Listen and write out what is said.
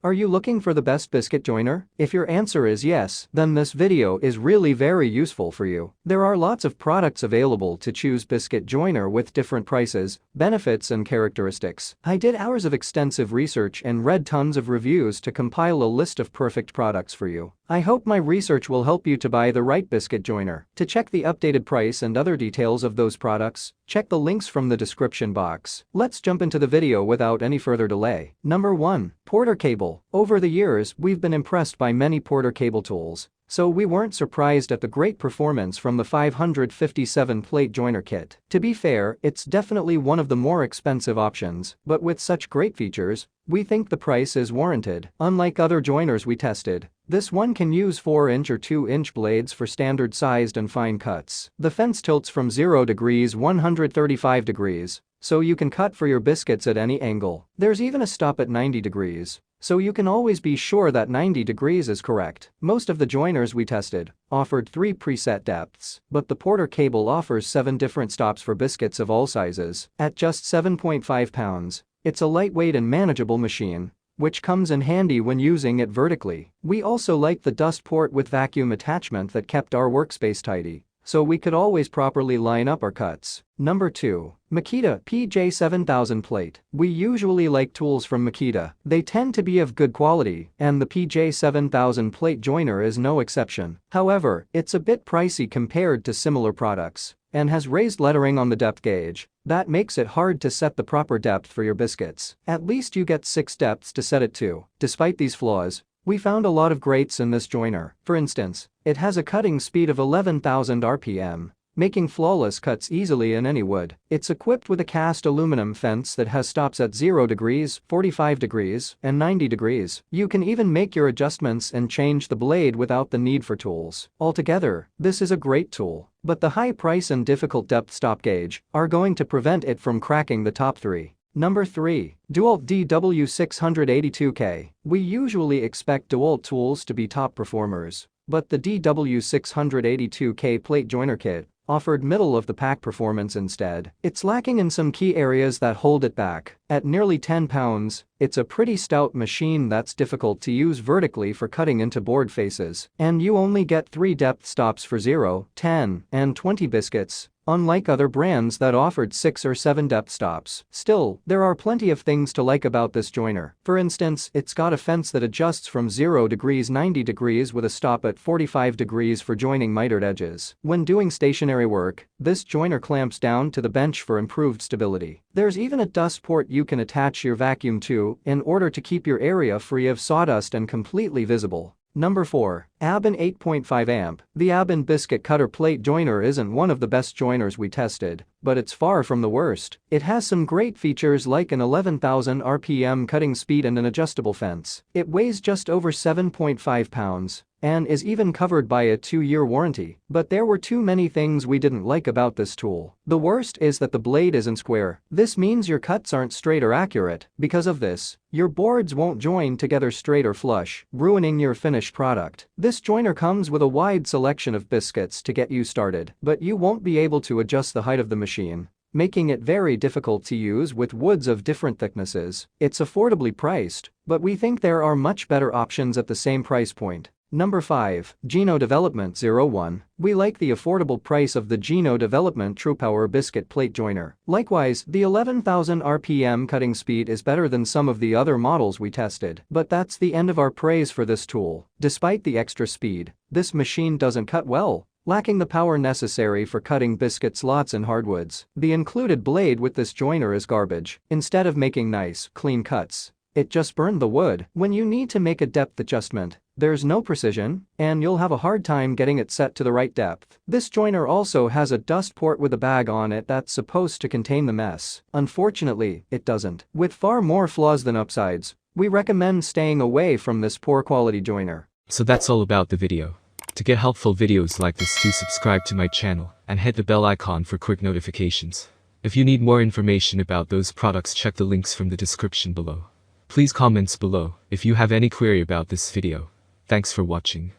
Are you looking for the best biscuit joiner? If your answer is yes, then this video is really very useful for you. There are lots of products available to choose biscuit joiner with different prices, benefits and characteristics. I did hours of extensive research and read tons of reviews to compile a list of perfect products for you. I hope my research will help you to buy the right biscuit joiner. To check the updated price and other details of those products, check the links from the description box. Let's jump into the video without any further delay. Number 1. Porter Cable. Over the years, we've been impressed by many Porter cable tools, so we weren't surprised at the great performance from the 557 plate joiner kit. To be fair, it's definitely one of the more expensive options, but with such great features, we think the price is warranted. Unlike other joiners we tested, this one can use 4-inch or 2-inch blades for standard sized and fine cuts. The fence tilts from 0 degrees 135 degrees, so you can cut for your biscuits at any angle. There's even a stop at 90 degrees, so you can always be sure that 90 degrees is correct. Most of the joiners we tested offered 3 preset depths, but the Porter Cable offers 7 different stops for biscuits of all sizes. At just 7.5 pounds, it's a lightweight and manageable machine, which comes in handy when using it vertically. We also liked the dust port with vacuum attachment that kept our workspace tidy, so we could always properly line up our cuts. Number 2. Makita PJ7000 plate. We usually like tools from Makita. They tend to be of good quality, and the PJ7000 plate joiner is no exception. However, it's a bit pricey compared to similar products, and has raised lettering on the depth gauge. That makes it hard to set the proper depth for your biscuits. At least you get 6 depths to set it to. Despite these flaws, we found a lot of greats in this joiner. For instance, it has a cutting speed of 11,000 RPM, making flawless cuts easily in any wood. It's equipped with a cast aluminum fence that has stops at 0 degrees, 45 degrees, and 90 degrees. You can even make your adjustments and change the blade without the need for tools. Altogether, this is a great tool, but the high price and difficult depth stop gauge are going to prevent it from cracking the top 3. Number 3. DeWalt DW682K. We usually expect DeWalt tools to be top performers, but the DW682K plate joiner kit offered middle-of-the-pack performance instead. It's lacking in some key areas that hold it back. At nearly 10 pounds, it's a pretty stout machine that's difficult to use vertically for cutting into board faces, and you only get 3 depth stops for 0, 10, and 20 biscuits, unlike other brands that offered 6 or 7 depth stops. Still, there are plenty of things to like about this joiner. For instance, it's got a fence that adjusts from 0 degrees 90 degrees with a stop at 45 degrees for joining mitered edges. When doing stationary work, this joiner clamps down to the bench for improved stability. There's even a dust port you can attach your vacuum to in order to keep your area free of sawdust and completely visible. Number 4. Aben 8.5 amp. The Aben biscuit cutter plate joiner isn't one of the best joiners we tested, but it's far from the worst. It has some great features like an 11,000 RPM cutting speed and an adjustable fence. It weighs just over 7.5 pounds and is even covered by a 2-year warranty. But there were too many things we didn't like about this tool. The worst is that the blade isn't square. This means your cuts aren't straight or accurate. Because of this, your boards won't join together straight or flush, ruining your finished product. This joiner comes with a wide selection of biscuits to get you started, but you won't be able to adjust the height of the machine, making it very difficult to use with woods of different thicknesses. It's affordably priced, but we think there are much better options at the same price point. Number 5. Geno Development 01. We like the affordable price of the Geno Development TruePower biscuit plate joiner. Likewise, the 11,000 RPM cutting speed is better than some of the other models we tested. But that's the end of our praise for this tool. Despite the extra speed, this machine doesn't cut well, lacking the power necessary for cutting biscuit slots and hardwoods. The included blade with this joiner is garbage. Instead of making nice, clean cuts, it just burned the wood. When you need to make a depth adjustment, there's no precision, and you'll have a hard time getting it set to the right depth. This joiner also has a dust port with a bag on it that's supposed to contain the mess. Unfortunately, it doesn't. With far more flaws than upsides, we recommend staying away from this poor quality joiner. So that's all about the video. To get helpful videos like this, do subscribe to my channel and hit the bell icon for quick notifications. If you need more information about those products, check the links from the description below. Please comment below if you have any query about this video. Thanks for watching.